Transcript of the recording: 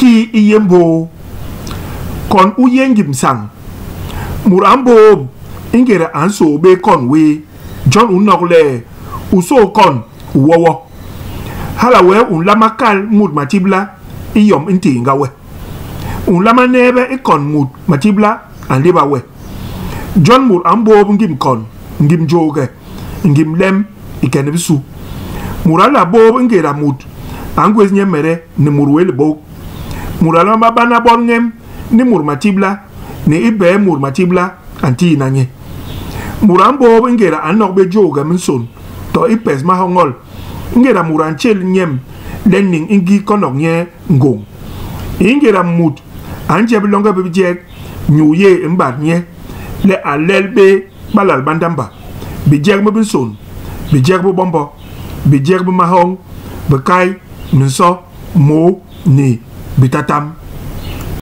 ki iyembo kon uyengim sang murambo ingera anso be kon we John unokle uso kon uwowo halawe unlamakal mud matibla iyom inti ngawe unlama nebe ikon mud matibla andiba we John murambo ngim kon ngim joge ngim lem ikenebisu murala bo ngera mud angwez nyemere ni murwele bo murala mabana bongem ni murmatibla ni ibe murmatibla anti nanye murambo ngera anok joga minson to ipes mahongol ngera muranchel nyem lening ingi konok nye ngong ingera mut anje bilonga bibjek nyuye mbat nye le alelbe balal bandamba bijek mabinson bijek bombo bijek mahong bekai minso mo ni bitatam